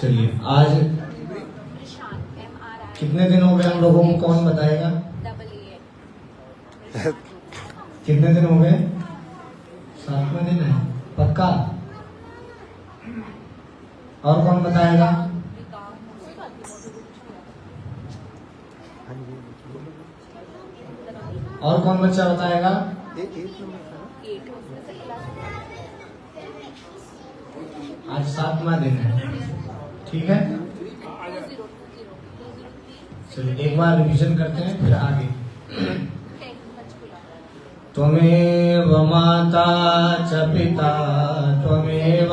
चलिए, आज कितने दिन हो गए हम लोगों को, कौन बताएगा? कितने दिन हो गए? 7वां दिन है पक्का? और कौन बताएगा? और कौन बच्चा बताएगा? आज 7वां दिन है, ठीक है। चलिए एक बार रिवीजन करते हैं फिर आगे। त्वमेव माता च पिता त्वमेव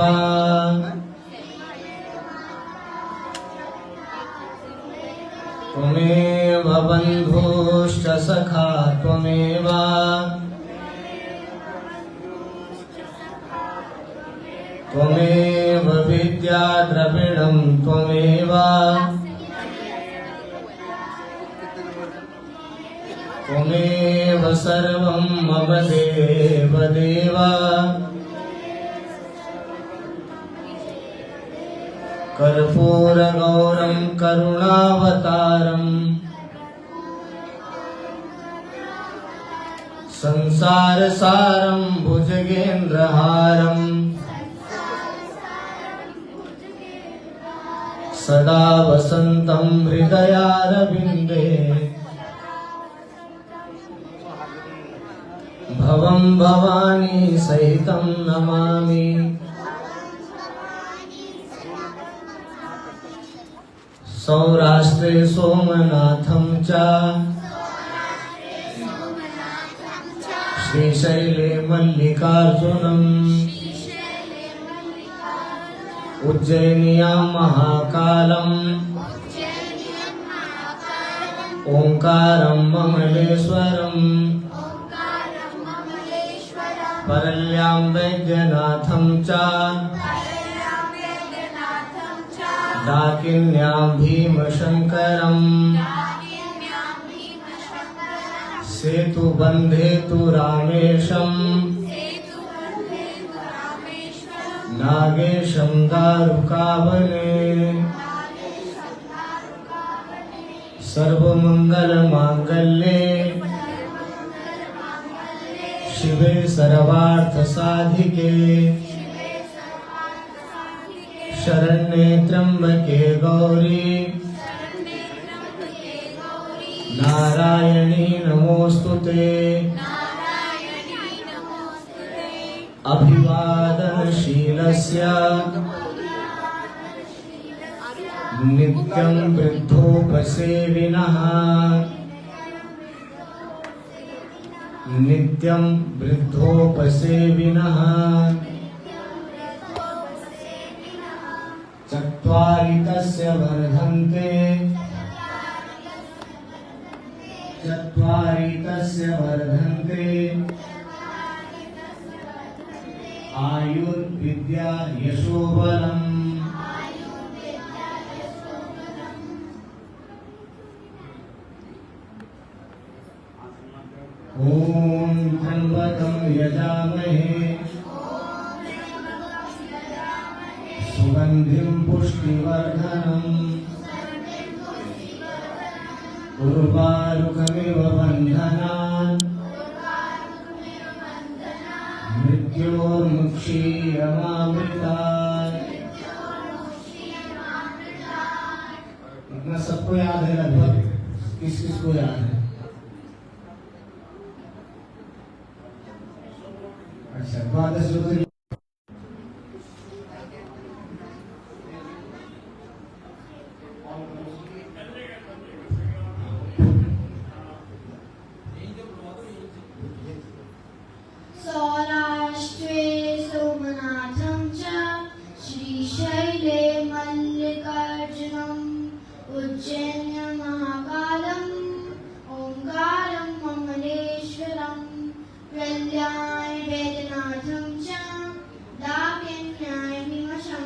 त्वमेव बन्धुश्च सखा त्वमेव त्वमेव विद्या द्रविणं त्वमेव त्वमेव सर्वं मम देव देव। कर्पूरगौरं करुणावतारम् संसारसारं भुजगेन्द्रहारम् सदा वसन्तं हृदयारविन्दे भवं भवानी सहितं नमामि। सौराष्ट्रे सोमनाथं च श्रीशैले मल्लिकार्जुनम् उज्जयिन्यां महाकालम् ओंकारं ममलेश्वरम् परल्यां वैद्यनाथं च डाकिन्यां भीमशङ्करम् सेतुबन्धेतु रामेशम् नागेशं दारुकावने सर्वमङ्गलमाङ्गल्ये शिवे सर्वार्थसाधिके शरण्ये त्र्यम्बके गौरी नारायणी नमोस्तुते। अभिवादनशीलस्य नित्यं वृद्धोपसेविनः नित्यं वृद्धोपसेविनः चत्वारि तस्य वर्धन्ते चत्वारि तस्य वर्धन्ते आयुर्विद्या यशोबलम्। ॐ त्र्यम्बकं यजामहे सुगन्धिं पुष्टिवर्धनम् उर्वारुकमिव बन्धनान् मृत्योर्मुक्षीयमामृतात्। इतना सबको याद है लगभग? किस किस को याद है? अच्छा, द्वादश ज्योतिर्लिंग सौराष्ट्रे सोमनाथं च श्रीशैले मल्लिकार्जुनम् उज्जयिन्यां महाकालम् ओंकारं ममलेश्वरम् प्रल्याय वैद्यनाथं च डाकिन्याय भीमशङ्करम्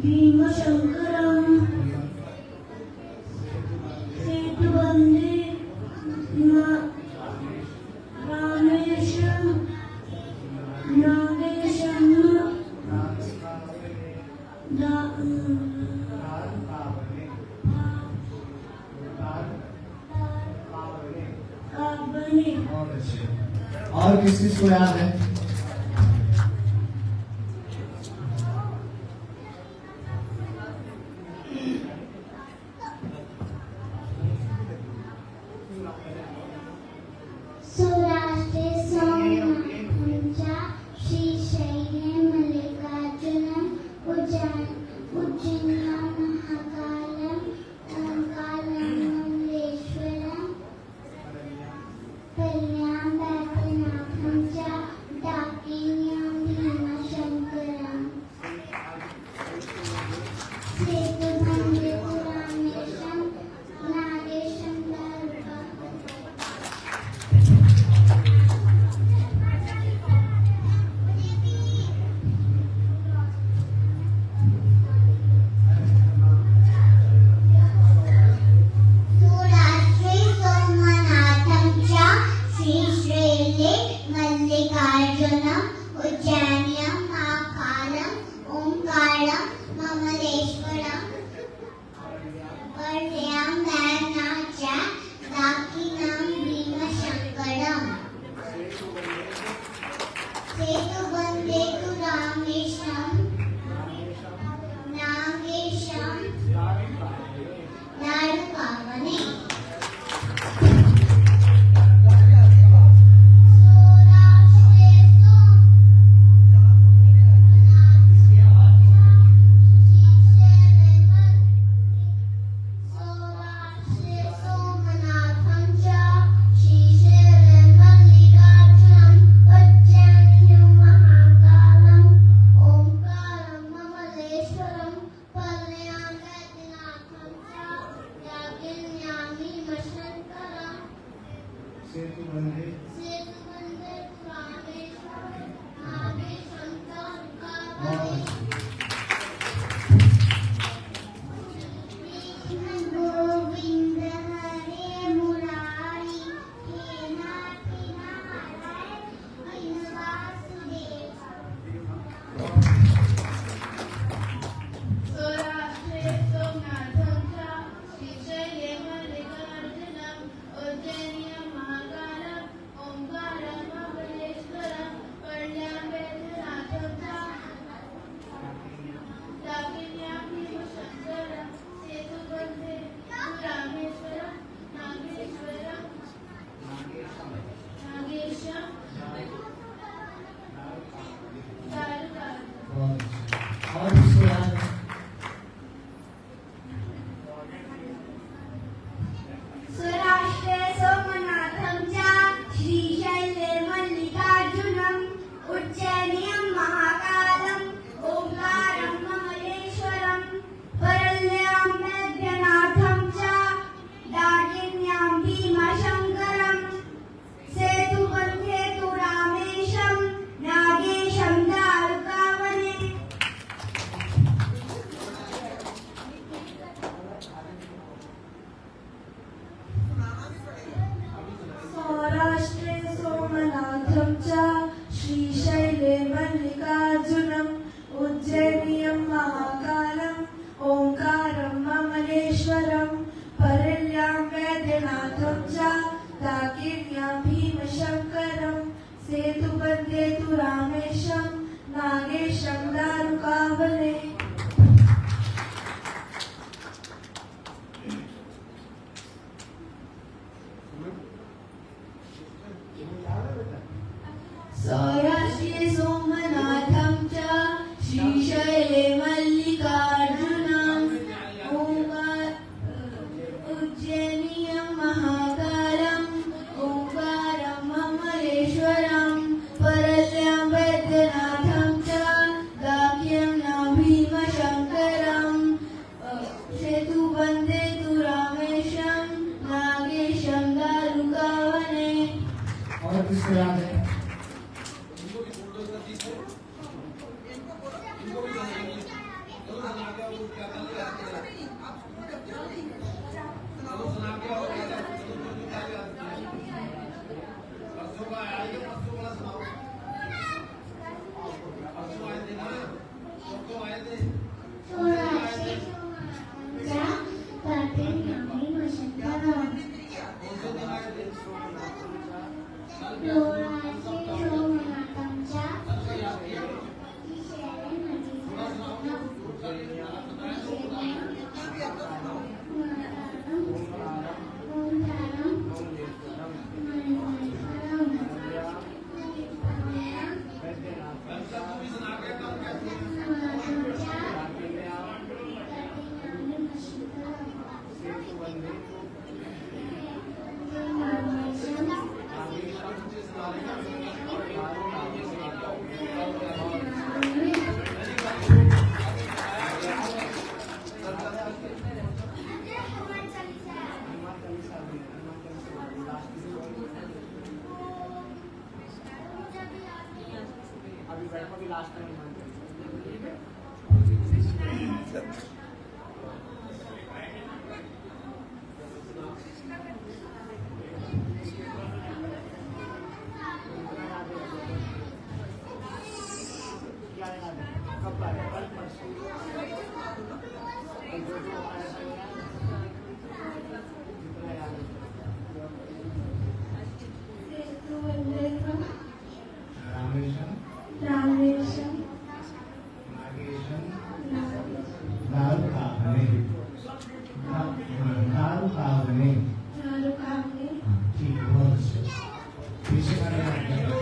भीमशंकरं सेतुबन्धे रामेशं नागेशं काबने। बहुत अच्छे। और किस किस को याद है? सौराष्ट्रे सोमनाथं श्रीशैले मल्लिकार्जुनम् उज्जयिन्यां महाकालं ओंकारं ममलेश्वरं पर्यां वैद्यनाथं च डाकिन्यां भीमशंकरं सेतुबन्धे रामेशं नागेशं दारुकावने। सौराष्ट्रे सोमनाथं च श्रीशैले मल्लिकार्जुनम् उज्जयिन्यां महाकालं ओंकारं ममलेश्वरं पर्यां वैद्यनाथं च डाकिन्यां भीमशंकरं सेतुबन्धे रामेशं नागेशं दारुकावने। सौराष्ट्रे सोमनाथं च श्रीशैले मल्लिकार्जुनम् उज्जयिन्यां महाकालं ओंकारं ममलेश्वरं पर्यां वैद्यनाथं च डाकिन्यां भीमशंकरं सेतुबन्धे सेतुबन्धे रामेशं नागेशं दारुकावने। बहुत अच्छे। गोविंद हरे मुरारी हे नाथ नारायण वासुदेव। सौराष्ट्रे सोमनाथं च श्रीशैले मल्लिकार्जुनम् उज्जयिन्यां महाकालं ओंकारं ममलेश्वरं पर्यां वैद्यनाथं च डाकिन्यां भीमशंकरं सेतुबन्धे रामेश्वरं नागेशं दारुकावने। बहुत अच्छे। और किसको याद है? सौराष्ट्रे सोमनाथं च श्रीशैले मल्लिकार्जुनम् उज्जयिन्यां महाकालं ओंकारं ममलेश्वरं पर्यां वैद्यनाथं च डाकिन्यां भीमशंकरं सेतुबन्धे रामेशं नागेशं दारुकावने। सौराष्ट्रे सोमनाथं च श्रीशैले मल्लिकार्जुनम् उज्जयिन्यां महाकालं ओंकारं ममलेश्वरं पर्यां वैद्यनाथं च डाकिन्यां भीमशंकरं सेतुबन्धे रामेशं नागेशं दारुकावने। सौराष्ट्रे सोमनाथं च श्रीशैले मल्लिकार्जुनम् उज्जयिन्यां महाकालं ओंकारं ममलेश्वरं पर्यां वैद्यनाथं च डाकिन्यां भीमशंकरं सेतुबन्धे रामेशं नागेशं दारुकावने। और किसको याद है? इनको भी रामेशम रामेशम नागेशम दारुकावने दारुकावने नारुकावने ठीक है, बहुत अच्छे पीछे का दारुकावने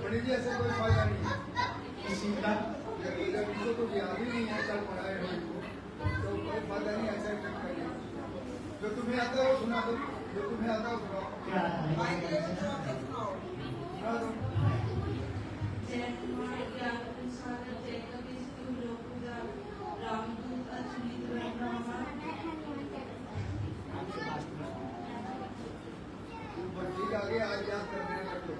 पंडित जी ऐसे कोई फायदा नहीं है किसी का जब इसको तो याद ही नहीं है कल पढ़ाए हो तो कोई फायदा नहीं ऐसा करने का। जो तुम्हें आता है वो सुना दो, जो तुम्हें आता है वो सुनाओ। क्या सुना दो। जय कुमार ज्ञान सागर जय कवि स्तु लोकुदा रामदूत अच्युत ब्रह्मा बच्ची के आगे आज याद करने लग लो।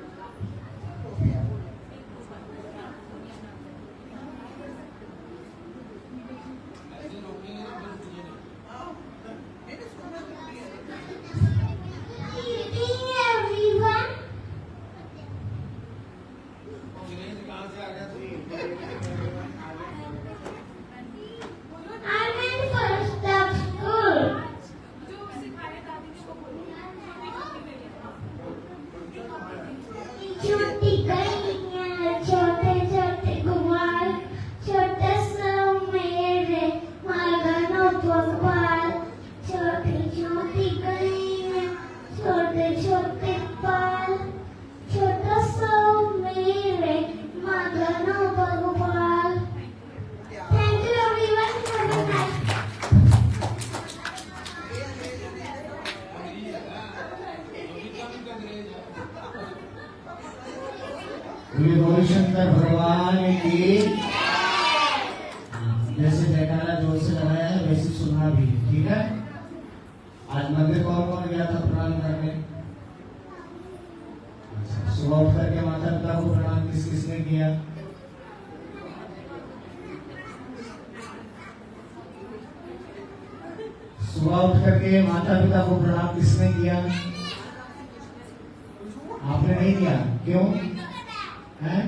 छोटे छोटे कुमार छोटे सो मेरे मगनो भगवान छोटी छोटी गलियां छोटे छोटे पाल छोटा सो मेरे मगनो भगवान। Thank you everyone for the night. बोलिए गौरी शंकर भगवान की। जैसे जयकारा जोर से लगाया है वैसे सुनना भी, ठीक है। आज मंदिर कौन कौन गया था प्रणाम करने? सुबह उठ करके माता पिता को प्रणाम किस किसने किया? सुबह उठ करके माता पिता को प्रणाम किसने किया? आपने नहीं किया, क्यों है?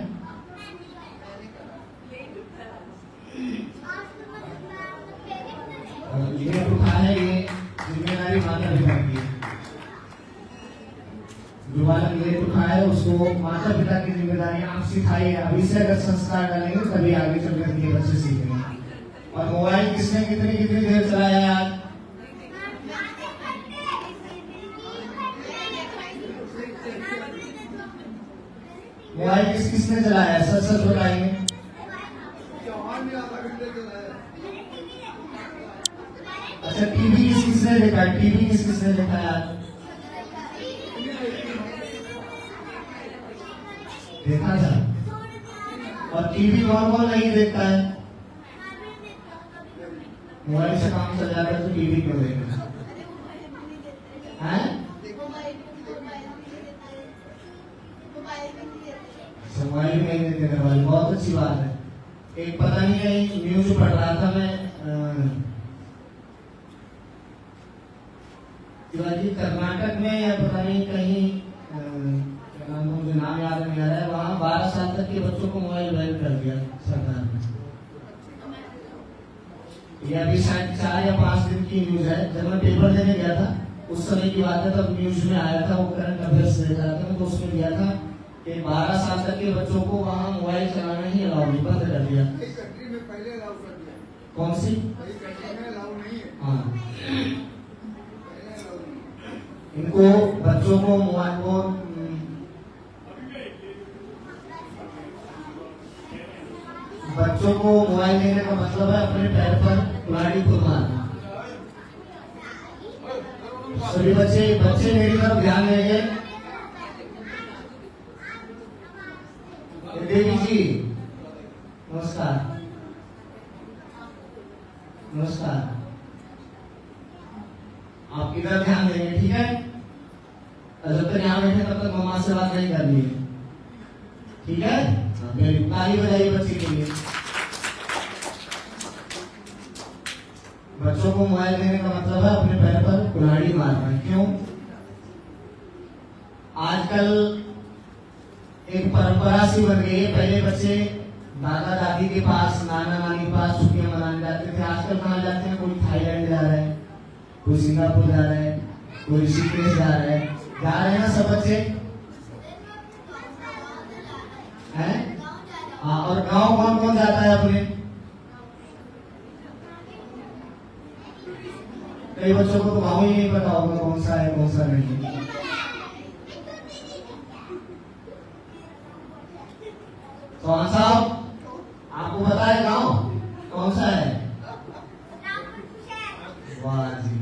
ये उठा है, ये जिम्मेदारी माता पिता की है। जो बालक लेट उठा है उसको माता पिता की जिम्मेदारी आप सिखाइए। अभी से अगर संस्कार डालेंगे तभी आगे चल कर ये बच्चे सीखेंगे। और मोबाइल किसने कितनी कितनी देर चलाया है आज? मोबाइल किसने चलाया है? सच सच बताएंगे। जवान भी आधा घंटे चलाया। अच्छा, टीवी किसने देखा है? टीवी किसने देखा है आज? देखा था। और टीवी कौन कौन नहीं देखता है? मोबाइल से काम चल जाता है तो टीवी क्यों देखना है? मोबाइल में नहीं देखने वाली बहुत अच्छी बात है। एक पता नहीं कहीं न्यूज पढ़ रहा था मैं, शिवाजी कर्नाटक में या पता नहीं कहीं क्या नाम, मुझे नाम याद नहीं आ रहा है, वहाँ 12 साल तक के बच्चों को मोबाइल बैन कर दिया सरकार ने। ये अभी शायद 4 या 5 दिन की न्यूज है। जब मैं पेपर देने गया था उस समय की बात है, तब न्यूज में आया था, वो करंट अफेयर्स देख रहा था मैं, तो उसमें दिया था कि 12 साल तक के बच्चों को वहाँ मोबाइल चलाना ही अलाउ नहीं, बंद कर दिया। कई कंट्री में पहले अलाउ कर दिया। कौन सी? कई कंट्री में अलाउ नहीं है। हाँ, पहले अलाउ नहीं है। इनको बच्चों को मोबाइल को बच्चों को मोबाइल देने का मतलब है अपने पैर पर कुल्हाड़ी को मारना। सभी बच्चे बच्चे मेरी तरफ ध्यान देंगे। देवी जी नमस्कार। नमस्कार, आप इधर ध्यान देंगे, ठीक है? जब तक यहाँ बैठे तब तक मम्मा से बात नहीं करनी है, ठीक है? मेरी ताली बजाइए बच्चे के लिए। बच्चों को मोबाइल देने का मतलब है अपने पैर पर कुल्हाड़ी मारना। क्यों? आजकल एक परंपरा सी बन गई है। पहले बच्चे दादा दादी के पास, नाना नानी के पास छुट्टियां मनाने जाते थे। आजकल कहाँ जाते हैं? कोई थाईलैंड जा रहा है, कोई सिंगापुर जा रहा है, कोई ऋषिकेश जा रहा है ना सब बच्चे हैं? हाँ, और गांव कौन कौन जाता है अपने? कई बच्चों को तो गांव ही नहीं पता होगा कौन सा है कौन सा नहीं। चौहान साहब, आपको पता है गांव कौन सा है? वाह जी,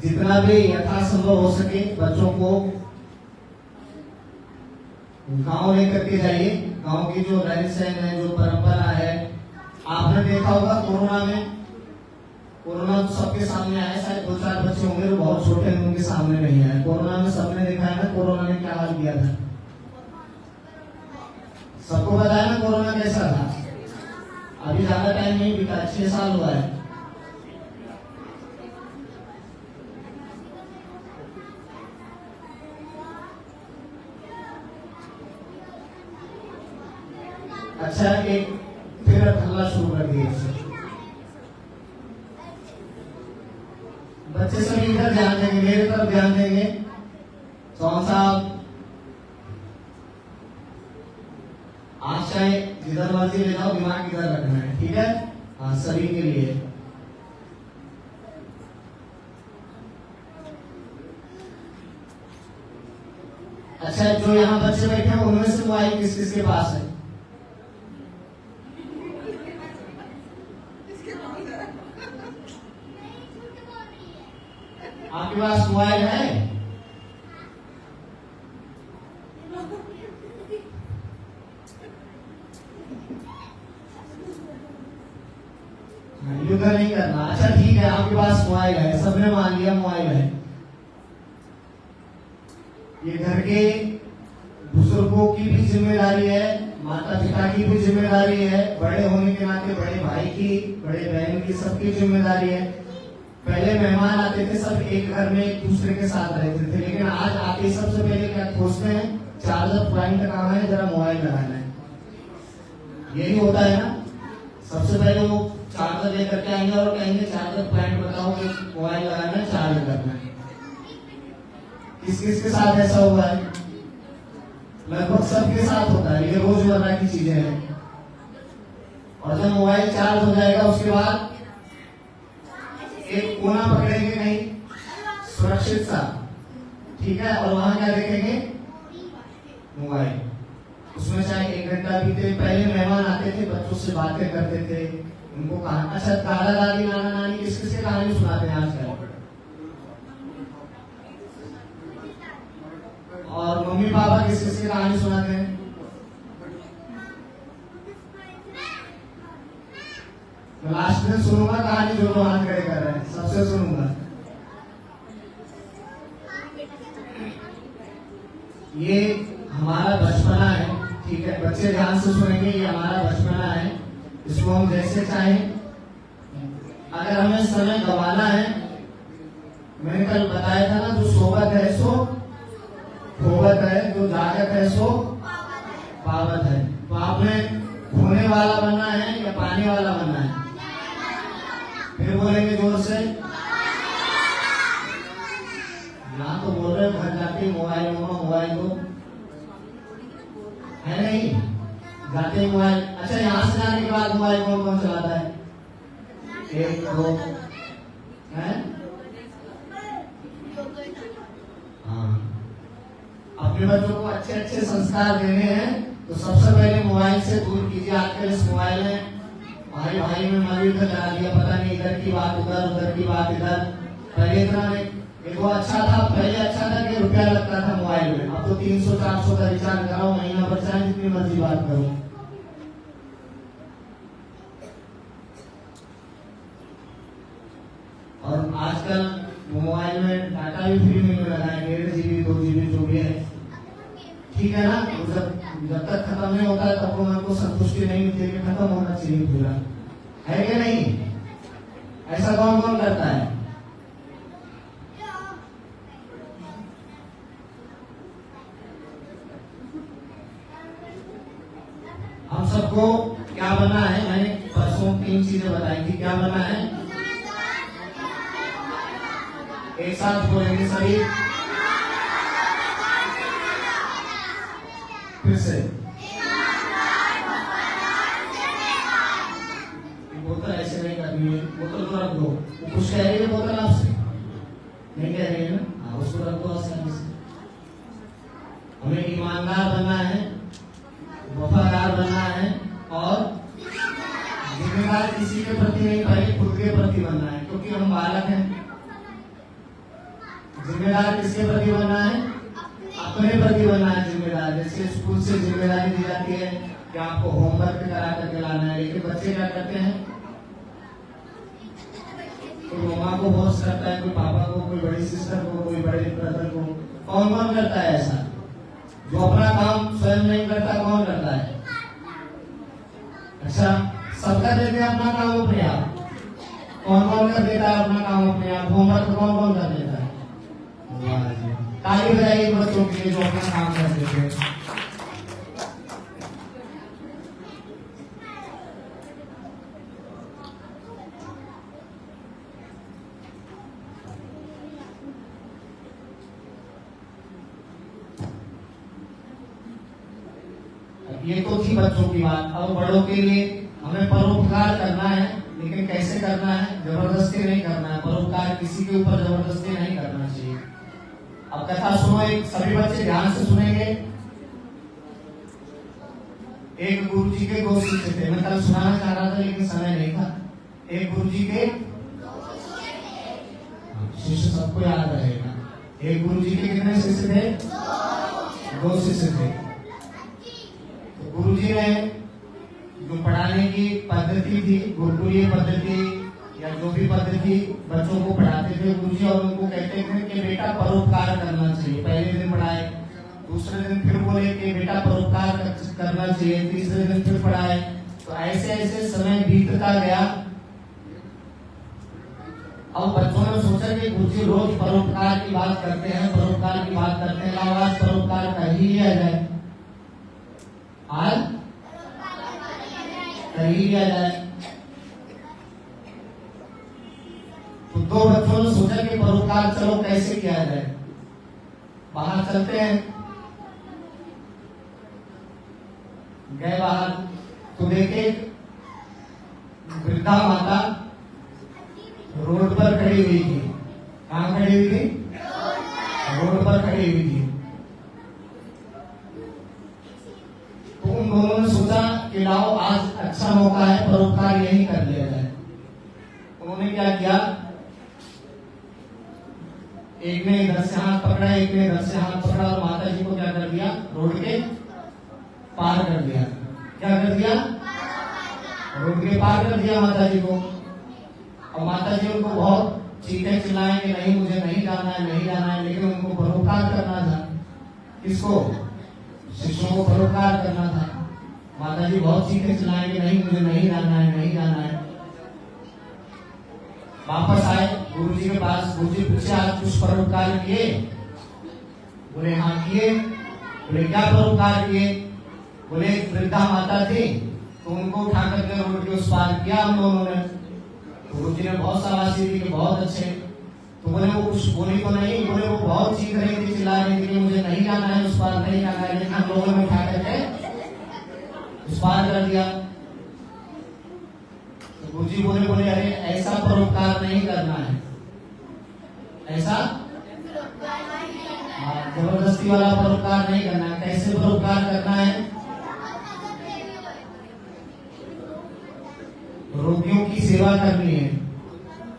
जितना भी यथासंभव हो सके बच्चों को गांव लेकर के जाइए। गांव की जो रहन सहन है, जो परंपरा है, आपने देखा होगा कोरोना तो सबके सामने आया। शायद 2-4 बच्चे होंगे जो बहुत छोटे हैं, उनके सामने नहीं आए। कोरोना में सबने देखा है ना, कोरोना ने क्या हाल किया था। सबको पता है ना कोरोना कैसा था। अभी ज्यादा टाइम नहीं बीता, 6 साल हुआ है। अच्छा, एक फिर हल्ला शुरू कर दिया। बच्चे सभी इधर ध्यान देंगे, मेरे तरफ ध्यान देंगे। चौहान साहब, आज चाहे जिधर मर्जी ले जाओ, दिमाग इधर रखना है, ठीक है? हाँ, सभी के लिए। अच्छा, जो यहाँ बच्चे बैठे हैं उनमें से मोबाइल किस किस के पास है? आपके पास मोबाइल है? युद्ध नहीं करना। अच्छा ठीक है, आपके पास मोबाइल है, सबने मान लिया मोबाइल है। ये घर के बुजुर्गों की भी जिम्मेदारी है, माता पिता की भी जिम्मेदारी है, बड़े होने के नाते बड़े भाई की, बड़े बहन की, सबकी जिम्मेदारी है। पहले मेहमान आते थे, सब एक घर में एक दूसरे के साथ रहते थे, लेकिन आज आके सबसे पहले क्या खोजते हैं? चार्जर पॉइंट कहाँ है, जरा मोबाइल लगाना है। यही होता है ना। सबसे पहले वो चार्जर लेकर के आएंगे और कहेंगे चार्जर पॉइंट बताओ कि मोबाइल लगाना है, चार्ज करना है। किस किस के साथ ऐसा हुआ है? लगभग सबके साथ होता है। ये रोजमर्रा की चीजें हैं। और जब मोबाइल चार्ज हो जाएगा उसके बाद एक कोना पकड़ेंगे कहीं सुरक्षित सा, ठीक है? और वहां क्या देखेंगे? मोबाइल। उसमें चाहे 1 घंटा बीते। पहले मेहमान आते थे, बच्चों से बातें करते थे, उनको कहानी। अच्छा, दादा दादी नाना नानी किस किस कहानी सुनाते हैं आजकल? और मम्मी पापा किस किस कहानी सुनाते हैं? लास्ट में सुनूंगा कहानी, जो हाथ खड़े कर रहे हैं सबसे सुनूंगा। ये हमारा बचपना है, ठीक है? बच्चे ध्यान से सुनेंगे। ये हमारा बचपना है, इसको हम जैसे चाहें। अगर हमें समय गंवाना है, मैंने कल बताया था ना, जो सोबत है सो खोबत है, जो जागत है सो पावत है। तो आपने खोने वाला बनना है या पाने वाला बनना है? फिर बोलेंगे जोर से। यहाँ तो बोल रहे घर जाके मोबाइल मोबाइल दो, है नहीं? जाते मोबाइल। अच्छा, यहाँ से जाने के बाद मोबाइल कौन कौन चलाता है? 1 2 है। हाँ, अपने बच्चों को अच्छे अच्छे संस्कार देने हैं तो सबसे पहले मोबाइल से दूर कीजिए। आजकल इस मोबाइल में भाई भाई में मलयुद्ध करा दिया, पता नहीं इधर की बात उधर, उधर की बात इधर। पहले इतना नहीं, देखो अच्छा था, पहले अच्छा था कि रुपया लगता था मोबाइल में, अब तो 300-400 का रिचार्ज कराओ, महीना भर चाहे जितनी मर्जी बात करो। और आजकल मोबाइल में डाटा भी फ्री मिलने लगा है, 1.5 GB 2 GB जो भी है, ठीक है ना। तो जब तक खत्म नहीं होता है तब मन को संतुष्टि नहीं मिलती कि खत्म होना चाहिए पूरा, है कि नहीं? ऐसा कौन कौन करता है? हम सबको क्या बनना है? मैंने परसों 3 चीजें बताई थी, क्या बनना है? एक साथ बोलेंगे सभी, फिर से। बोतल ऐसे नहीं करनी है, बोतल को रख दो। वो कुछ कह रही है बोतल आपसे? नहीं कह रही है ना? हाँ, उसको रख दो आसानी से। हमें ईमानदार बनना है, वफादार बनना है और जिम्मेदार किसी के प्रति नहीं, पहले खुद के प्रति बनना है, क्योंकि हम बालक हैं। जिम्मेदार किसके प्रति बनना है? अपने प्रति बनना है जिम्मेदार। जैसे स्कूल से जिम्मेदारी दी जाती है कि आपको होमवर्क करा करके लाना है, लेकिन बच्चे क्या करते हैं? कोई मम्मा को फोर्स करता है, कोई पापा को, कोई बड़ी सिस्टर को, कोई बड़े ब्रदर को। कौन कौन करता है ऐसा? जो अपना काम स्वयं नहीं करता, कौन करता है? अच्छा, सब कर देते हैं अपना काम अपने आप। कौन कौन कर देता है अपना काम अपने आप? होमवर्क कौन कौन कर देता है? ताली बजाइए बच्चों के लिए जो अपना काम कर देते हैं। ये तो थी बच्चों की बात। अब बड़ों के लिए हमें परोपकार करना है, लेकिन कैसे करना है? जबरदस्ती नहीं करना है। परोपकार किसी के ऊपर जबरदस्ती नहीं करना चाहिए। अब कथा सुनो, एक सभी बच्चे ध्यान से सुनेंगे। एक गुरुजी के 2 शिष्य थे। मैं कल सुनाना चाह रहा था लेकिन समय नहीं था। एक गुरुजी के शिष्य, सबको याद रहेगा। एक गुरुजी के कितने शिष्य थे? 2 शिष्य थे। तो गुरुजी ने जो पढ़ाने की पद्धति थी, गुरुकुलीय पद्धति या जो भी पद्धति बच्चों को पढ़ाते थे गुरुजी, और उनको कहते थे कि बेटा परोपकार करना चाहिए। पहले दिन पढ़ाए, दूसरे दिन फिर बोले कि बेटा परोपकार करना चाहिए, तीसरे दिन फिर पढ़ाए। तो ऐसे ऐसे समय बीतता गया। अब बच्चों ने सोचा कि गुरुजी रोज परोपकार की बात करते हैं, परोपकार की बात करते हैं, आज परोपकार कर ही लिया जाए, आज कर ही लिया जाए। तो 2 बच्चों ने सोचा कि परोपकार चलो कैसे किया जाए, बाहर चलते हैं। गए बाहर तो देखे वृद्धा माता रोड पर खड़ी हुई थी। कहाँ खड़ी हुई थी? रोड पर खड़ी हुई थी। तो उन दोनों ने सोचा कि लाओ आज अच्छा मौका है, परोपकार यही कर लिया जाए। उन्होंने क्या किया? एक ने इधर से हाथ पकड़ा, एक ने इधर से हाथ पकड़ा और माता जी को क्या कर दिया? रोड के पार कर दिया। क्या कर दिया? रोड के पार कर दिया माता जी को। और माता जी उनको बहुत चीखे चिल्लाए कि नहीं, मुझे नहीं जाना है, नहीं जाना है, लेकिन उनको परोपकार करना था। किसको? शिष्यों को परोपकार करना था। माता जी बहुत चीखे चिल्लाए कि नहीं, मुझे नहीं जाना है, नहीं जाना है। वापस आए गुरुजी के पास। गुरुजी पूछे आज कुछ परोपकार किए? बोले हाँ किए। बोले क्या परोपकार किए? बोले वृद्धा माता थी तो उनको उठा करके रोड के उस पार किया हम दोनों ने। तो गुरुजी ने बहुत शाबाशी दी कि बहुत अच्छे। तो बोले वो कुछ बोली तो नहीं? बोले वो बहुत चीख रही थी, चिल्ला रही थी कि मुझे नहीं जाना है, उस पार नहीं जाना है, लेकिन हम लोगों ने उठा करके उस पार कर दिया। तो गुरुजी बोले अरे ऐसा परोपकार नहीं करना है, ऐसा जबरदस्ती वाला परोपकार नहीं करना है। कैसे परोपकार करना है? रोगियों की सेवा करनी है।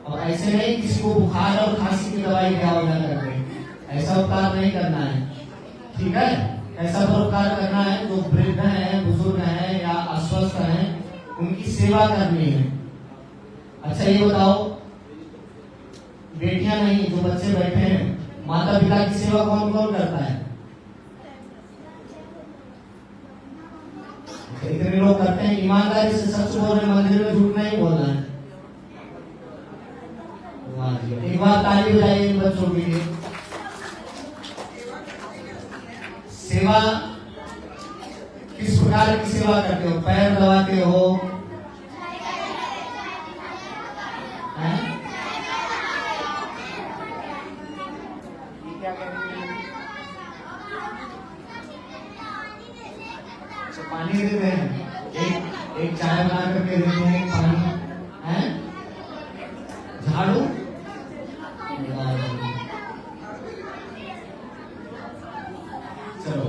और ऐसे नहीं किसी को बुखार और खांसी की दवाई दिया करके, ऐसा उपकार नहीं करना है, ठीक है। ऐसा उपकार करना है जो वृद्ध हैं, बुजुर्ग हैं या अस्वस्थ हैं, उनकी सेवा करनी है। अच्छा ये बताओ, बेटियां नहीं, जो बच्चे बैठे हैं, माता पिता की सेवा कौन कौन करता है? इतने लोग करते हैं। ईमानदारी से सच बोल रहे, मंदिर में झूठ नहीं बोलना है। एक बार ताली बजाइए इन बच्चों के लिए। सेवा किस प्रकार की सेवा करते हो? पैर दबाते हो, क्या पानी देते हैं, एक चाय बना करके देते हैं, पानी है, झाड़ू, चलो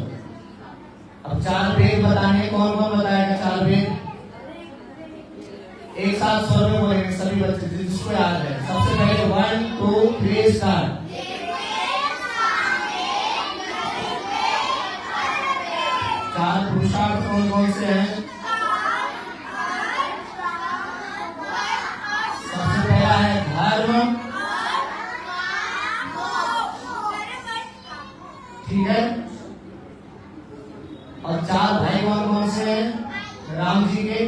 अब 4 वेद बताने, कौन कौन बताएगा 4 वेद? एक साथ स्वर में बोलेंगे सभी बच्चे जिसको याद है। सबसे पहले 1 2 3 स्टार्ट। 4 पुरुषार्थ कौन कौन से हैं? सबसे पहला है धर्म, ठीक है। और 4 भाई कौन कौन से हैं राम जी के?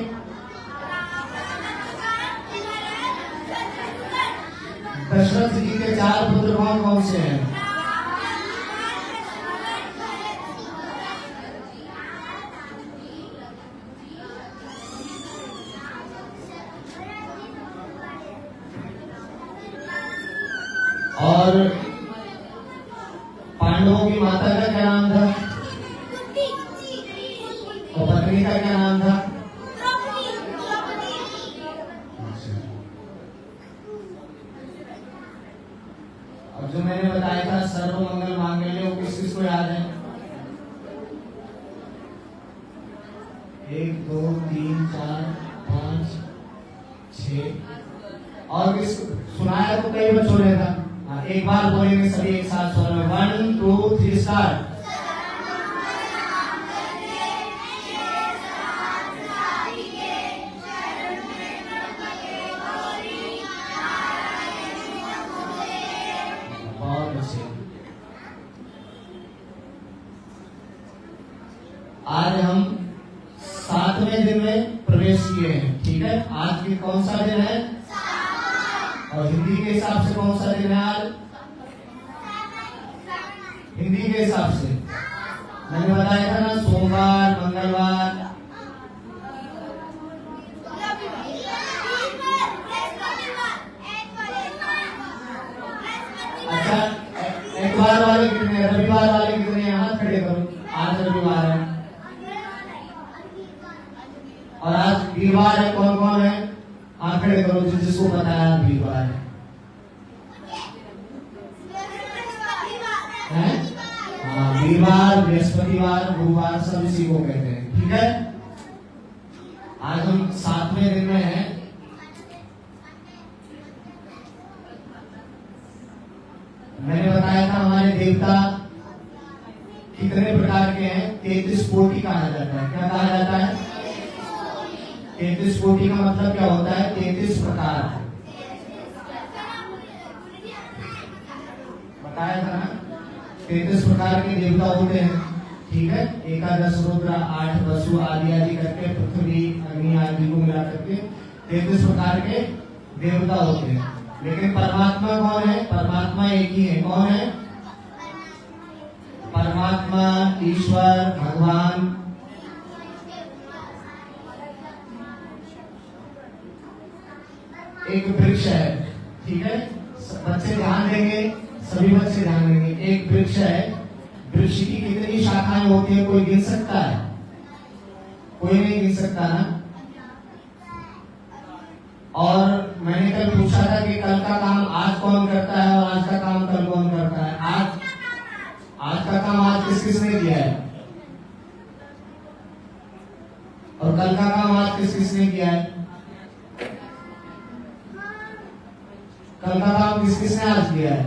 दशरथ जी के 4 पुत्र कौन कौन से हैं? और पांडवों की माता का क्या नाम था? और पत्नी का क्या नाम था? अब जो मैंने बताया था सर्व मंगल मांगल्य, वो किस किस को याद है? 1 2 3 4 5 6 और किस सुनाया तो कई बच्चों ने था। एक बार बोलेंगे सभी एक साथ स्वर में। 1 2 3 स्टार्ट। बहुत अच्छे। आज हम 7वें दिन में प्रवेश किए हैं, ठीक है। आज की कौन सा दिन है? और हिंदी के हिसाब से कौन सा दिन है आज? हिंदी के हिसाब से मैंने बताया था ना, सोमवार, मंगलवार, अच्छा एतवार वाले कितने, रविवार वाले कितने? हाथ खड़े करो। आज रविवार है और आज वीरवार है। कौन कौन है? हाथ खड़े करो जिसको पता है वीरवार है। हाँ, वीरवार, बृहस्पतिवार, गुरुवार सब इसी को कहते हैं, ठीक है। आज हम 7वें दिन में हैं। मैंने बताया था हमारे देवता कितने प्रकार के हैं? 33 कोटि कहा जाता है। क्या कहा जाता है? 33 कोटि का मतलब क्या होता है? 33 प्रकार। बताया था ना, 33 प्रकार के देवता होते हैं, ठीक है। एकादश रुद्र, 8 वसु आदि आदि करके, पृथ्वी अग्नि आदि को मिला करके 33 प्रकार के देवता होते हैं। लेकिन परमात्मा कौन है? परमात्मा एक ही है। कौन है? परमात्मा, ईश्वर, भगवान एक वृक्ष है, ठीक है। बच्चे ध्यान देंगे, सभी बच्चे ध्यान देंगे। एक वृक्ष है, वृक्ष की कितनी शाखाएं होती है? कोई गिन सकता है? कोई नहीं गिन सकता ना। और मैंने कल पूछा था कि कल का काम आज कौन करता है और आज का काम कल कौन करता है? आज का काम आज किस किसने किया है और कल का काम आज किस किसने किया है? कल का काम किस किसने आज किया है?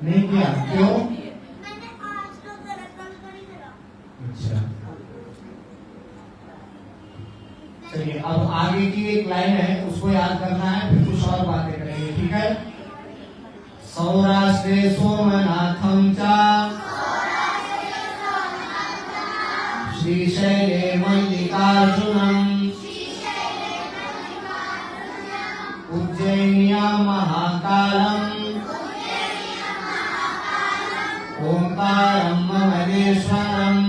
नहीं किया, क्यों? अच्छा, चलिए अब आगे की एक लाइन है उसको याद करना है, फिर कुछ और बातें करेंगे, ठीक है? सौराष्ट्रे सोमनाथं च श्रीशैले मल्लिकार्जुनम् उज्जैन्यां महाकालम् ओंकारं ममलेश्वरम्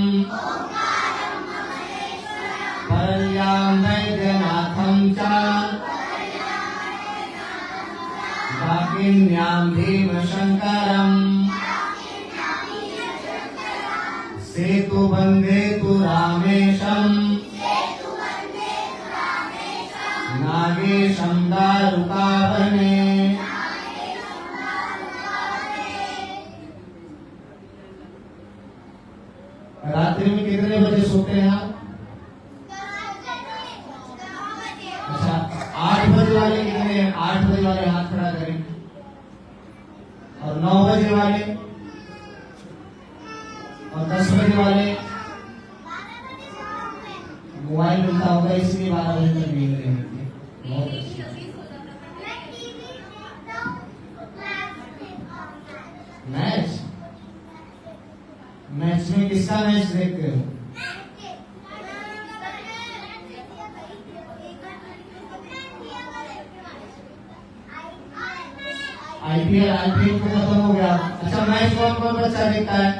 परल्यां वैद्यनाथं च वाकिन्यां भीमशङ्करम् सेतुबन्धे तु रामेशम् नागेशं दारुकावने। रात्रि में कितने बजे सोते हैं आप? अच्छा, 8 बजे वाले कितने हैं? 8 बजे वाले हाथ खड़ा करें। और 9 बजे वाले और 10 बजे वाले? मोबाइल मिलता होगा इसलिए 12 बजे तक नींद नहीं होती। बहुत अच्छी। मैच मैच में किसका मैच देखते हो? आईपीएल तो खत्म हो गया। अच्छा, मैच कौन कौन बच्चा देखता है?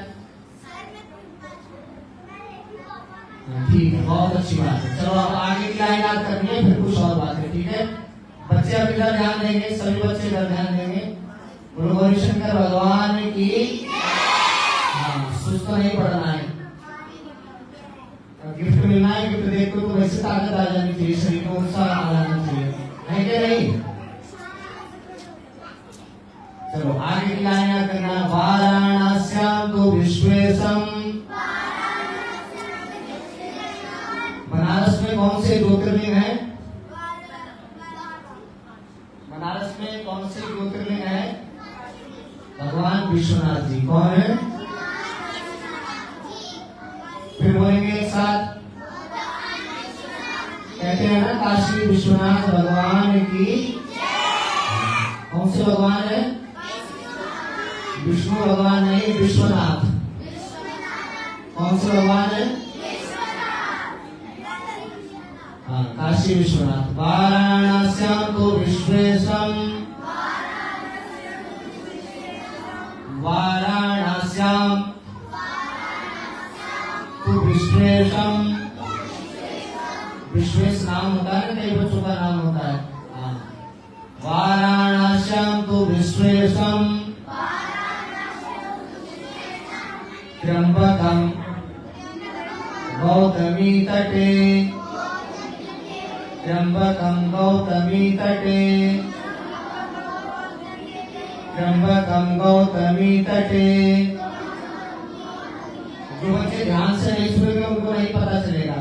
ठीक है, बहुत अच्छी बात है। चलो अब आगे की लाइन याद करनी है, फिर कुछ और बातें, ठीक है? बच्चे अब इधर ध्यान देंगे, सभी बच्चे इधर ध्यान देंगे। बोलो गौरी शंकर भगवान की। हाँ, सुस्त तो नहीं पढ़ना है। गिफ्ट मिलना है, गिफ्ट देख को तो वैसे ताकत आ जानी चाहिए, शरीर में उत्साह आ जाना चाहिए, है क्या नहीं? चलो आगे की लाइन याद करना। वाराणस्यां तु विश्वेशम। बनारस में कौन से ज्योतिर्लिंग है? बनारस में कौन से ज्योतिर्लिंग है? भगवान विश्वनाथ जी। कौन है? फिर बोलेंगे एक साथ, कहते हैं ना काशी विश्वनाथ भगवान की। कौन से भगवान है? विष्णु भगवान नहीं, विश्वनाथ। कौन से भगवान है? हाँ, काशी विश्वनाथ। वाराणस्यां तु विश्वेशम। वाराणस्यां तु विश्वेशम। विश्वेश नाम होता है ना, कई बच्चों का नाम होता है। हाँ, वाराणस्यां तु विश्वेशम। त्र्यंबकं गौतमी तटे। त्र्यंबकं गौतमी तटे। त्र्यंबकं गौतमी तटे। जो बच्चे ध्यान से नहीं सुनेंगे उनको नहीं पता चलेगा,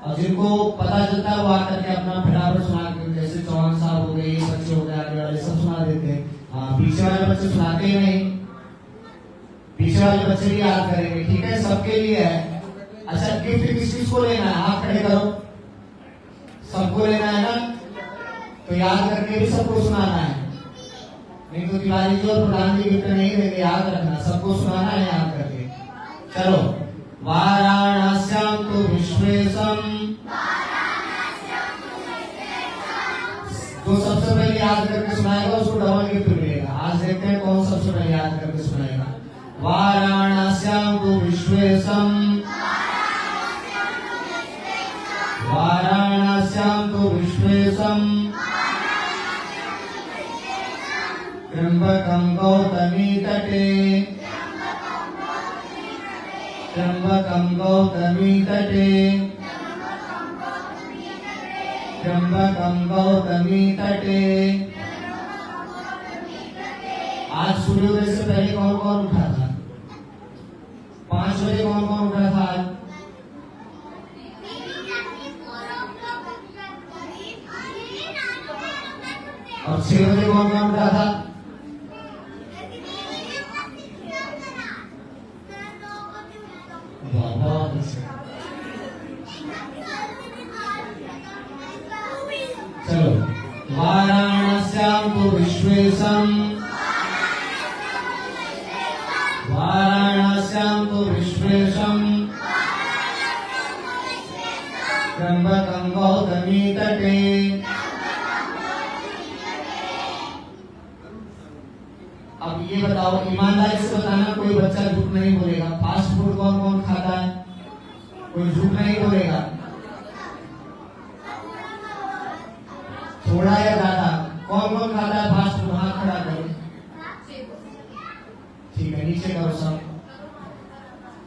और जिनको पता चलता है वो आकर के अपना फटाफट सुना के, जैसे चौहान साहब हो गए, ये बच्चे हो गए, आगे वाले सब सुना देते हैं। हाँ, पीछे वाले बच्चे सुनाते ही नहीं, पीछे वाले बच्चे भी याद करेंगे, ठीक है? सबके लिए है। अच्छा, गिफ्ट किस किस को लेना है? हाथ खड़े करो। सबको लेना है ना, तो याद करके भी सबको सुनाना है, नहीं तो तिवारी जी और प्रधान जी गिफ्ट नहीं देंगे, याद रखना, सबको सुनाना है याद करके। चलो, वाराणस्यां तु विश्वेशम। जो सबसे पहले याद करके सुनाएगा उसको डबल गिफ्ट मिलेगा। आज देखते हैं कौन सबसे पहले याद करके सुनाएगा। वाराणस्यां तु विश्वेशम। वाराणस्यां तु विश्वेशम। त्र्यंबकं गौतमी तटे। त्र्यंबकं गौतमी तटे। त्र्यंबकं गौतमी तटे। आज सूर्योदय से पहले कौन कौन उठा था? 5 बजे कौन कौन उठा था आज? और 6 बजे कौन कौन उठा था? बहुत अच्छा। चलो, वाराणस्यां तु विश्वेशम, वाराणस्यां तु विश्वेशम त्र्यंबकं गौतमी तटे। अब ये बताओ, ईमानदारी से बताना, कोई बच्चा झूठ नहीं बोलेगा। फास्ट फूड कौन कौन खाता है? कोई झूठ नहीं बोलेगा। थोड़ा या ज्यादा? कौन कौन खाता है फास्ट फूड? हाथ खड़ा करो। ठीक है, नीचे करो सब।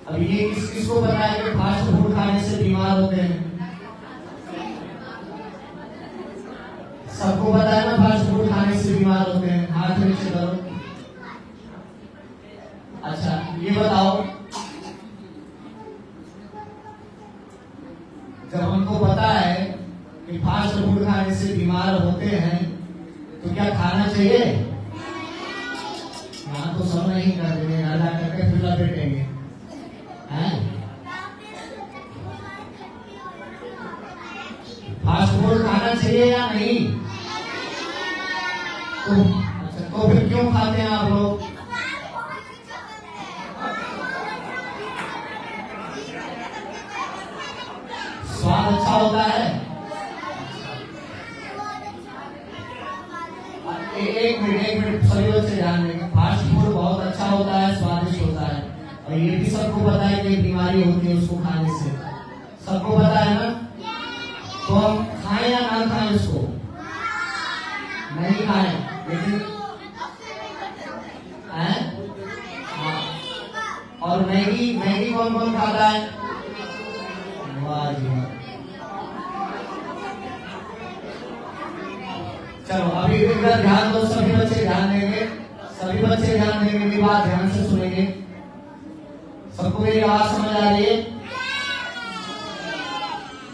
अब ये किस किस को पता है कि फास्ट फूड खाने से बीमार होते हैं? सबको पता है ना फास्ट फूड खाने से बीमार होते हैं? हाथ नीचे करो। अच्छा, ये बताओ, जब हमको पता है कि फास्ट फूड खाने से बीमार होते हैं तो क्या खाना चाहिए? यहाँ तो सब नहीं कर देंगे, राजा करके फिर लपेटेंगे हैं? फास्ट फूड खाना चाहिए या नहीं? तो अच्छा, तो फिर क्यों खाते हैं आप लोग? स्वाद अच्छा होता है। एक मिनट सभी बच्चे ध्यान देंगे। फास्ट फूड बहुत अच्छा होता है, स्वादिष्ट होता है, और ये भी सबको पता है कि बीमारी होती है उसको खाने से। सबको पता है ना? तो हम खाएं या ना खाएं उसको? नहीं खाएं, लेकिन और मैगी, मैगी कौन कौन खाता है? वाह जी। चलो, अभी इधर ध्यान दो, सभी बच्चे ध्यान देंगे, सभी बच्चे ध्यान देंगे, मेरी बात ध्यान से सुनेंगे। सबको मेरी आवाज समझ आ रही है?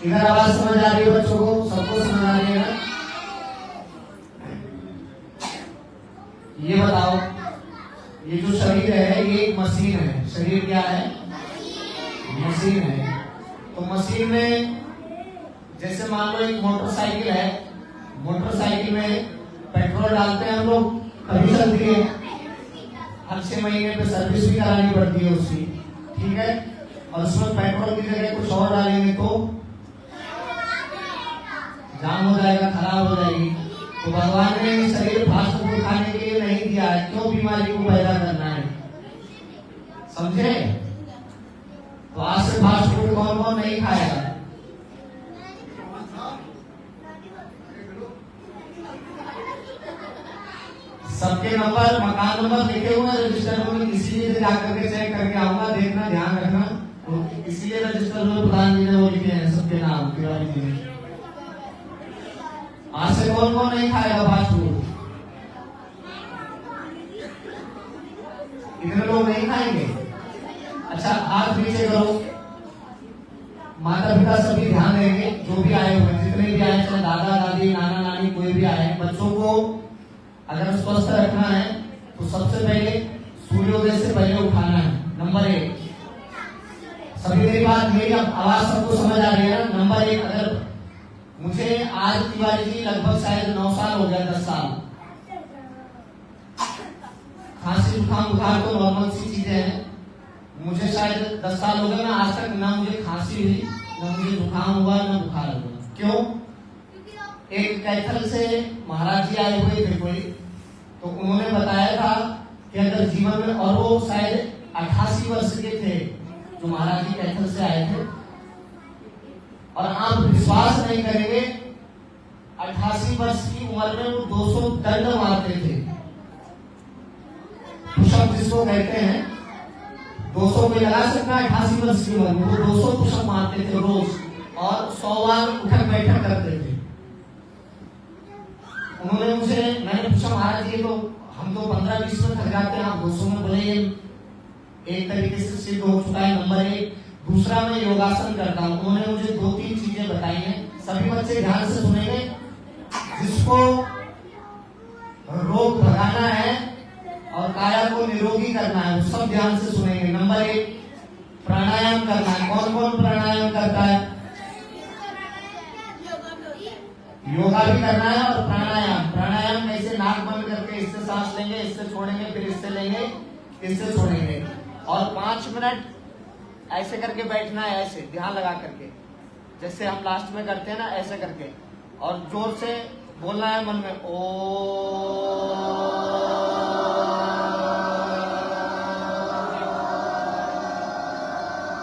इधर आवाज समझ आ रही है बच्चों को? सबको समझ आ रही है ना? ये बताओ, ये जो शरीर है ये एक मशीन है। शरीर क्या है? मशीन है। तो मशीन में जैसे मान लो एक मोटरसाइकिल है, मोटरसाइकिल में पेट्रोल डालते हैं हम लोग, तभी चलती है। हर 6 महीने पे सर्विस भी करानी पड़ती है उसकी, ठीक है? और उसमें पेट्रोल की जगह कुछ और डालेंगे तो जाम हो जाएगा, खराब हो जाएगी। तो भगवान ने शरीर फास्ट फूड खाने के लिए नहीं दिया है, क्यों? बीमारी को पैदा करना है, समझे? तो आज से फास्ट फूड कौन कौन नहीं खाएगा? सबके नंबर, मकान नंबर लिखे हुए हैं रजिस्टर में, इसीलिए जाकर के चेक करके आऊंगा, देखना, ध्यान रखना। तो इसीलिए रजिस्टर में प्रधान जी ने वो लिखे हैं सबके नाम, तिवारी जी ने। आज से कौन कौन नहीं खाएगा फास्ट फूड? इतने लोग नहीं खाएंगे? अच्छा, हाथ नीचे करो। माता पिता सभी ध्यान देंगे, जो भी आए हुए, जितने भी आए, चाहे दादा दादी, नाना नानी, कोई भी आए, बच्चों को अगर स्वस्थ रखना है तो सबसे पहले सूर्योदय से पहले उठाना है, नंबर 1। सभी मेरी बात, मेरी आवाज सबको समझ आ रही है ना? नंबर 1, अगर मुझे आज तिवारी जी लगभग शायद 9 साल हो गया, 10 साल, खांसी जुकाम बुखार तो नॉर्मल सी चीजें हैं। मुझे शायद 10 साल हो गए, मैं आज तक ना मुझे खांसी हुई, ना मुझे जुकाम हुआ, ना बुखार हुआ। क्यों? एक कैथल से महाराज जी आए हुए थे कोई, तो उन्होंने बताया था कि अगर जीवन में, और वो शायद 88 वर्ष के थे जो महाराज जी कैथल से आए थे, और आप विश्वास नहीं करेंगे, 88 वर्ष की उम्र में वो 200 दंड मारते थे। पुशअप जिसको कहते हैं, 200 कोई लगा सकता है 88 वर्ष की उम्र में? वो 200 पुशअप मारते थे रोज, और 100 बार उठक बैठक करते थे। उन्होंने मुझे, मैंने पूछा महाराज जी, तो हम तो 15-20 में थक जाते हैं, आप 200 में? बोले ये एक तरीके से सिद्ध हो चुका है, नंबर 1। दूसरा, मैं योगासन करता हूँ। उन्होंने मुझे 2-3 चीजें बताई हैं, सभी बच्चे ध्यान से सुनेंगे। जिसको ध्यान से सुनेंगे। नंबर 1 प्राणायाम करना है। कौन कौन प्राणायाम करता है? योगा भी करना है और प्राणायाम। प्राणायाम कैसे? नाक बंद करके इससे सांस लेंगे, इससे छोड़ेंगे, फिर इससे लेंगे, इससे छोड़ेंगे और 5 मिनट ऐसे करके बैठना है, ऐसे ध्यान लगा करके, जैसे हम लास्ट में करते हैं ना, ऐसे करके, और जोर से बोलना है मन में ओ।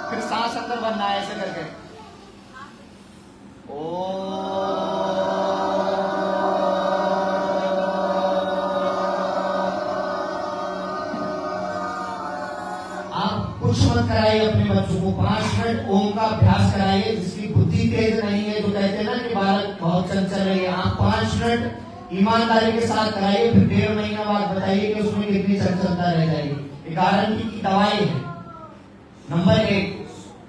फिर सांस अंदर भरना है ऐसे करके ओ। आप कुछ मत कराइए अपने बच्चों को, 5 मिनट ओम का अभ्यास कराइए। जिसकी बुद्धि तेज नहीं है, जो कहते हैं ना कि बालक बहुत चंचल है, आप 5 मिनट ईमानदारी के साथ कराइए। फिर 1.5 महीना बाद बताइए कि उसमें कितनी चंचलता रह जाएगी। गारंटी की दवाई है। नंबर 1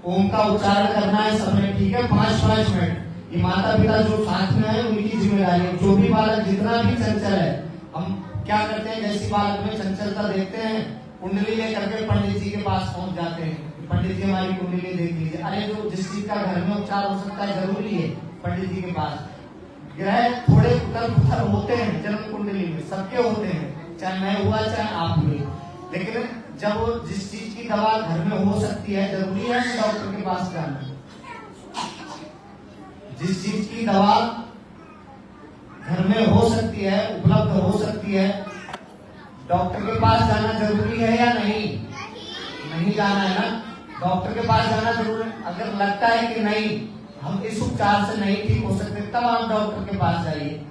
ओम का उच्चारण करना है सबने, ठीक है? 5-5 मिनट। ये माता पिता जो साथ में है उनकी जिम्मेदारी है। जो भी बालक जितना भी चंचल है, हम क्या करते हैं, जैसी बालक में चंचलता देखते हैं, कुंडली लेकर के पंडित जी के पास पहुंच जाते हैं। पंडित जी हमारी कुंडली देख लीजिए। अरे जो जिस चीज का घर में उपचार हो सकता है जरूरी है पंडित जी के पास। ग्रह थोड़े उथल पुथल होते हैं जन्म कुंडली में, सबके होते हैं, चाहे मैं हुआ चाहे आप हुए, लेकिन जब वो जिस चीज की दवा घर में हो सकती है, जरूरी है डॉक्टर के पास जाना। जिस चीज की दवा घर में हो सकती है, उपलब्ध हो सकती है, डॉक्टर के पास जाना जरूरी है या नहीं? नहीं जाना है ना, डॉक्टर के पास जाना जरूरी है। अगर लगता है कि नहीं हम इस उपचार से नहीं ठीक हो सकते, तब आप डॉक्टर के पास जाइए।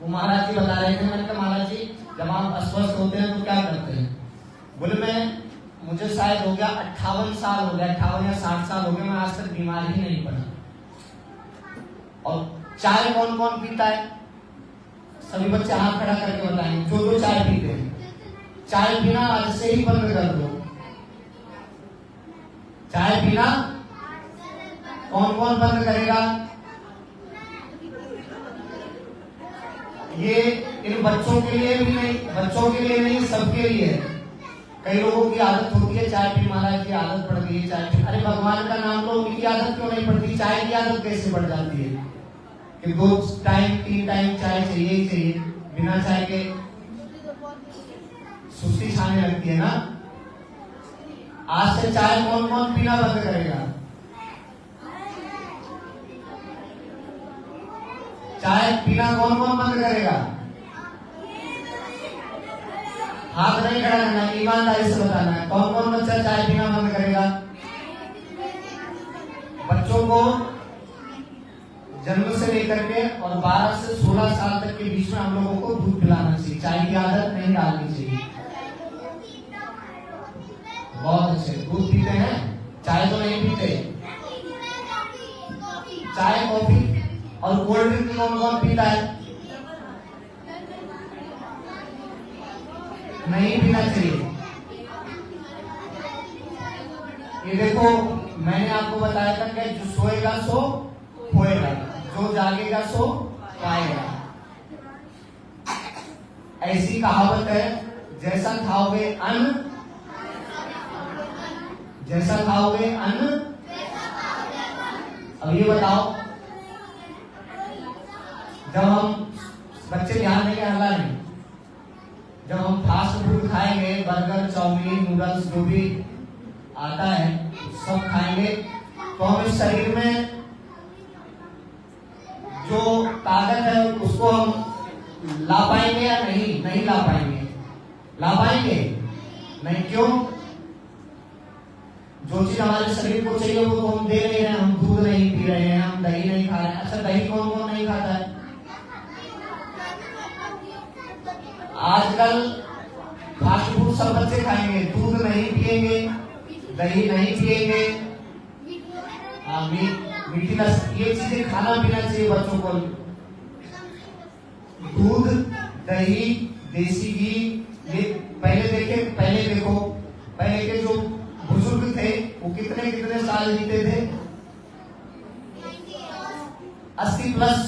वो महाराज जी बता रहे थे, मैंने कहा महाराज जी जब आप अस्वस्थ होते हैं तो क्या करते हैं? बोले मैं मुझे शायद हो गया 58 साल हो गया, 58 या 60 साल हो गए, मैं आज तक बीमार ही नहीं पड़ा। और चाय कौन कौन पीता है? सभी बच्चे हाथ खड़ा करके बताएंगे जो जो चाय पीते हैं। चाय पीना आज से ही बंद कर दो। चाय पीना कौन कौन बंद करेगा? ये इन बच्चों के लिए भी नहीं, बच्चों के लिए नहीं, सबके लिए है। कई लोगों की आदत होती है चाय पी, महाराज की आदत पड़ गई है चाय पी। अरे भगवान का नाम लो, उनकी आदत क्यों नहीं पड़ती? चाय की आदत कैसे पड़ जाती है कि 2 टाइम 3 टाइम चाय चाहिए ही चाहिए? बिना चाय के सुस्ती छाने लगती है ना। आज से चाय कौन कौन पीना बंद करेगा? चाय पीना कौन कौन बंद करेगा? हाथ नहीं खड़ा करना, ईमानदारी से बताना है। कौन कौन बच्चा चाय पीना बंद करेगा? बच्चों को जन्म से लेकर के और 12 से 16 साल तक के बीच में हम लोगों को दूध पिलाना चाहिए। चाय की आदत नहीं डालनी चाहिए। बहुत अच्छे, दूध पीते हैं, चाय तो नहीं पीते। चाय कॉफी और कोल्ड ड्रिंक कौन कौन पीता है? नहीं पीना चाहिए। ये देखो मैंने आपको बताया था कि जो सोएगा सो खोएगा, जो जागेगा सो पाएगा। ऐसी कहावत है, जैसा खाओगे अन्न, जैसा खाओगे अन्न। अब ये बताओ, जब हम बच्चे ध्यान देंगे, हल्ला नहीं, जब हम फास्ट फूड खाएंगे, बर्गर चाउमीन नूडल्स जो भी आता है सब खाएंगे, तो हम इस शरीर में जो ताकत है उसको हम ला पाएंगे या नहीं? नहीं ला पाएंगे। ला पाएंगे नहीं, क्यों? जो चीज हमारे शरीर को चाहिए वो तो हम दे नहीं रहे हैं। हम दूध नहीं पी रहे हैं, हम दही नहीं खा रहे हैं। अच्छा दही कौन कौन नहीं खाता है? आजकल फास्ट फूड सब बच्चे खाएंगे, दूध नहीं पिएंगे, दही नहीं पिएंगे, मीठी लस्सी, ये चीजें खाना पीना चाहिए बच्चों को। दूध, दही, देसी घी, ये पहले देखो पहले के जो बुजुर्ग थे वो कितने कितने साल जीते थे? 80 प्लस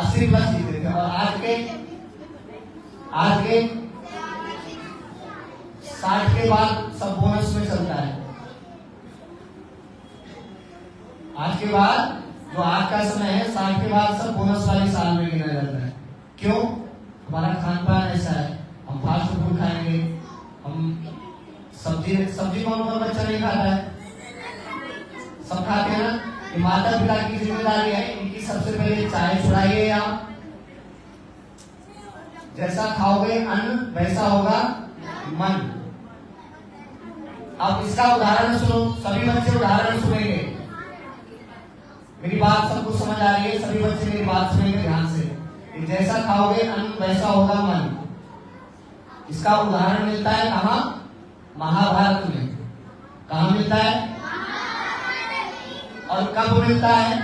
जीते थे। और आज के 60 के बाद सब बोनस में चलता है। आज के बाद जो आज का समय है, 60 के बाद सब बोनस वाले साल में गिना जाता है। क्यों? हमारा खान पान ऐसा है, हम फास्ट फूड खाएंगे, हम सब्जी कौन कौन बच्चा नहीं खाता है? सब खाते हैं ना। ये माता पिता की जिम्मेदारी है, इनकी सबसे पहले चाय छुड़ाइए आप। जैसा खाओगे अन्न वैसा होगा मन। अब इसका उदाहरण सुनो, सभी बच्चे उदाहरण सुनेंगे। मेरी बात सबको समझ आ रही है? सभी बच्चे मेरी बात सुनेंगे ध्यान से। जैसा खाओगे अन्न वैसा होगा मन। इसका उदाहरण मिलता है कहाँ? महाभारत में। कहाँ मिलता है और कब मिलता है?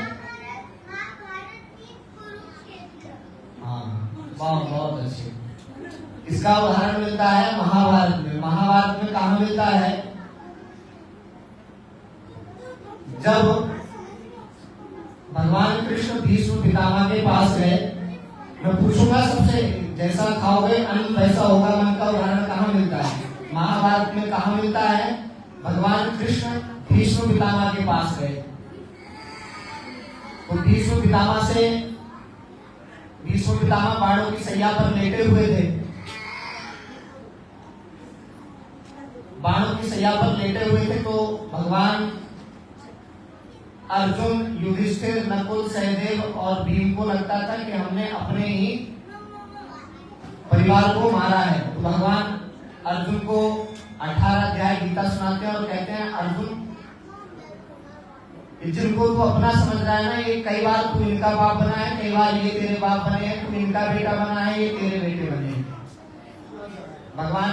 हाँ, बहुत अच्छे। इसका उदाहरण मिलता है महाभारत में। महाभारत में कहाँ मिलता है? जब भगवान कृष्ण भीष्म पितामह के पास गए। मैं पूछूंगा सबसे, जैसा खाओगे अन्न वैसा होगा मन का उदाहरण कहाँ मिलता है? महाभारत में कहाँ मिलता है? भगवान कृष्ण भीष्म पितामह के पास गए। तो भीष्म पितामह बाणों की सैया पर लेटे हुए थे। बाणों की सैया पर लेटे हुए थे तो भगवान अर्जुन, युधिष्ठिर, नकुल, सहदेव और भीम को लगता था कि हमने अपने ही परिवार को मारा है। तो भगवान अर्जुन को 18 अध्याय गीता सुनाते हैं और कहते हैं, अर्जुन जिनको तू अपना समझ रहा है ना, ये कई बार तू इनका बाप बना है, कई बार ये तेरे बाप बने हैं, तू इनका बेटा बना है, ये तेरे बेटे बने हैं। भगवान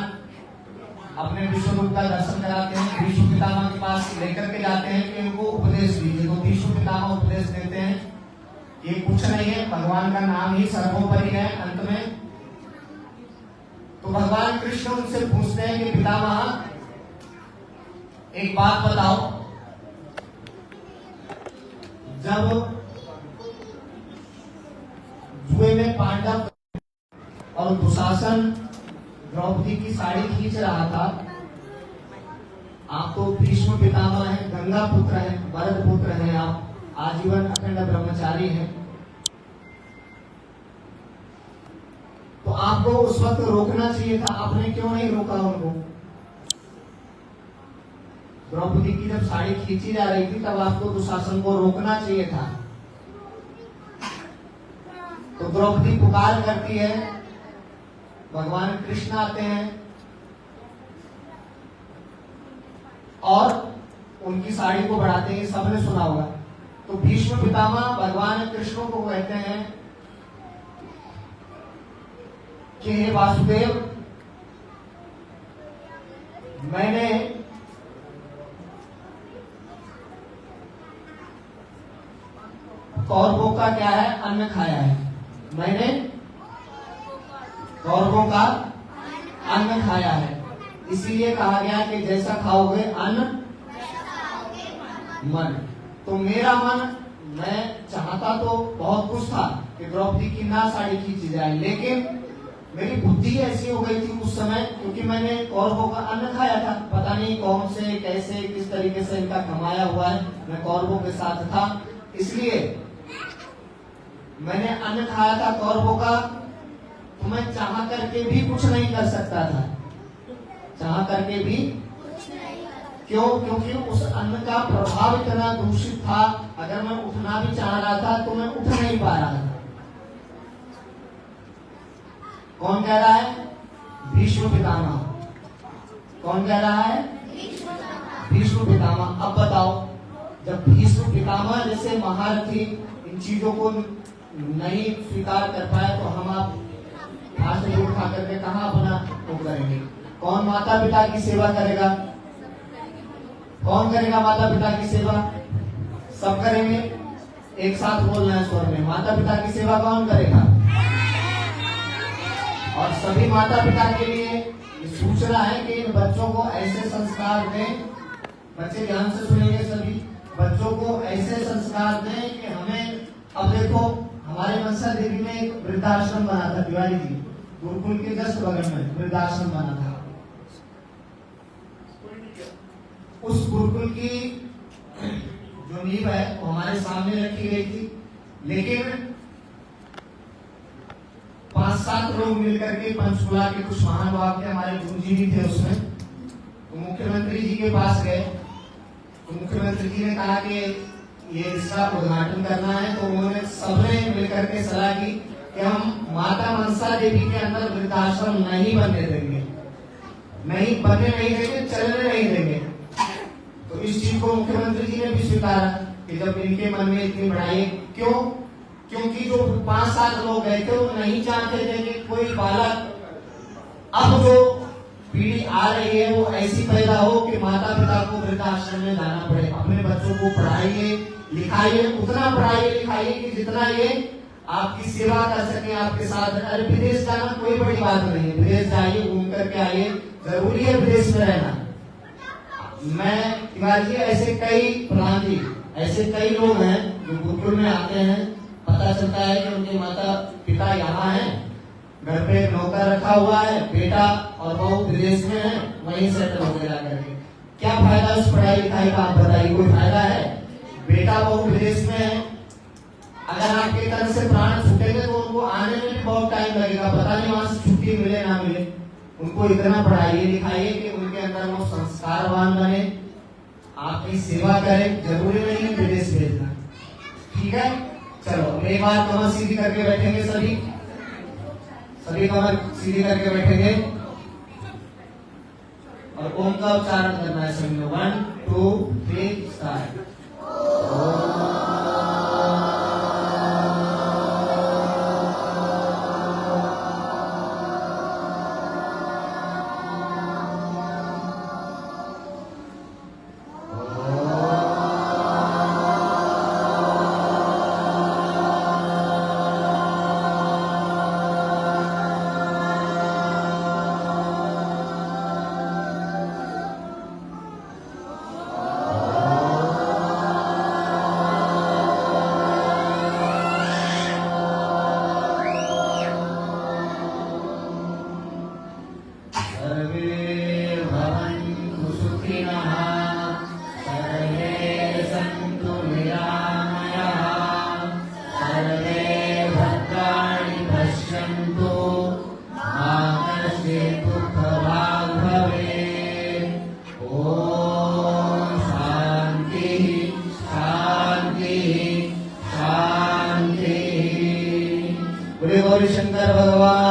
अपने विश्व रूप का दर्शन कराते हैं, भीष्म पितामह के पास लेकर के जाते हैं कि इनको उपदेश दीजिए। तो भीष्म पितामह उपदेश देते हैं, ये कुछ नहीं है, भगवान का नाम ही सर्वोपरि है। अंत में तो भगवान कृष्ण उनसे पूछते हैं कि पितामह एक बात बताओ, जब जुए में पांडव और दुशासन द्रौपदी की साड़ी खींच रहा था, आप तो भीष्म पितामह हैं, गंगा पुत्र हैं, भरत पुत्र हैं, आप आजीवन अखंड ब्रह्मचारी हैं, तो आपको उस वक्त रोकना चाहिए था, आपने क्यों नहीं रोका उनको? द्रौपदी की जब साड़ी खींची जा रही थी तब आपको दुशासन को रोकना चाहिए था। तो द्रौपदी पुकार करती है, भगवान कृष्ण आते हैं और उनकी साड़ी को बढ़ाते हैं, सबने सुना होगा। तो भीष्म पितामह भगवान कृष्ण को कहते हैं कि हे वासुदेव, मैंने कौरवों का क्या है अन्न खाया है, मैंने कौरवों का अन्न खाया है, इसीलिए कहा गया कि जैसा खाओगे अन्न मन। तो मेरा मन, मैं चाहता तो बहुत कुछ था कि द्रौपदी की ना साड़ी खींची जाए, लेकिन मेरी बुद्धि ऐसी हो गई थी उस समय, क्योंकि मैंने कौरवों का अन्न खाया था। पता नहीं कौन से, कैसे, किस तरीके से इनका कमाया हुआ है, मैं कौरवों के साथ था, इसलिए मैंने अन्न खाया था कौरवों का। तो मैं चाह करके भी कुछ नहीं कर सकता था, चाह करके भी। क्यों? क्योंकि उस अन्न का प्रभाव इतना दूषित था, अगर मैं उठना भी चाह रहा था तो मैं उठ नहीं पा रहा था। कौन कह रहा है? भीष्म पितामह। कौन कह रहा है? भीष्म पितामह। अब बताओ, जब भीष्म पितामह जैसे महारथी इन चीजों को नहीं स्वीकार कर पाए तो हम आप हाथ से उठा करके कहाँ अपना वो करेंगे? कौन माता पिता की सेवा करेगा? कौन करेगा माता पिता की सेवा? सब करेंगे। एक साथ बोलना है स्वर में, माता पिता की सेवा कौन करेगा? और सभी माता पिता के लिए सूचना है कि इन बच्चों को ऐसे संस्कार दें, बच्चे ध्यान से सुनेंगे, सभी बच्चों को ऐसे संस्कार दें कि हमें, अब देखो हमारे मनसा देवी में एक वृद्धाश्रम बना था, तिवारी जी गुरुकुल के जस्ट बगल में वृद्धाश्रम बना था। उस गुरुकुल की जो नींव है वो हमारे सामने रखी गई थी, लेकिन 5-7 लोग मिलकर के पंचकुला के कुछ महानुभाव थे, हमारे गुरुजी भी थे उसमें, तो मुख्यमंत्री जी के पास गए। तो मुख्यमंत्री जी ने कहा कि ये इसका उद्घाटन करना है, तो उन्होंने सबने मिलकर के सलाह की कि हम माता मनसा देवी के अंदर वृद्धाश्रम नहीं बनने देंगे, नहीं बनने नहीं देंगे, चलने नहीं देंगे। तो इस चीज को मुख्यमंत्री जी ने भी स्वीकारा कि जब इनके मन में इतनी बढ़ाई, क्यों? क्योंकि जो 5-7 लोग गए थे वो नहीं चाहते थे कि कोई बालक, अब जो पीढ़ी आ रही है वो ऐसी पैदा हो कि माता पिता को वृद्धाश्रम में जाना पड़े। अपने बच्चों को पढ़ाइए लिखाइए, उतना पढ़ाइए लिखाइए कि जितना ये आपकी सेवा कर सके, आपके साथ। अरे विदेश जाना कोई बड़ी बात नहीं है, विदेश जाइए, घूम करके आइए, जरूरी है विदेश में रहना। मैं तिवारी जी, ऐसे कई प्रांतीय, ऐसे कई लोग हैं जो गुरुकुल में आते हैं, पता चलता है कि उनके माता पिता यहाँ हैं, घर पे नौकर रखा हुआ है, बेटा और बहू विदेश में है, वहीं सेटल हो गया करके। क्या फायदा उस पढ़ाई लिखाई का, आप बताइए, कोई फायदा है? बेटा बहू विदेश में है, अगर आपके तरफ से प्राण छूटेंगे तो उनको आने में भी बहुत टाइम लगेगा, पता नहीं वहां से छुट्टी मिले ना मिले। उनको इतना पढ़ाइए लिखाइए कि उनके अंदर वो संस्कारवान बने, आपकी सेवा करें, जरूरी नहीं है विदेश भेजना। ठीक है, चलो एक बार कमर सीधी करके बैठेंगे, सभी कमर सीधी करके बैठेंगे और ओम का उच्चारण करना है सभी लोग। 1 2 3 स्टार्ट। गौरी शंकर भगवान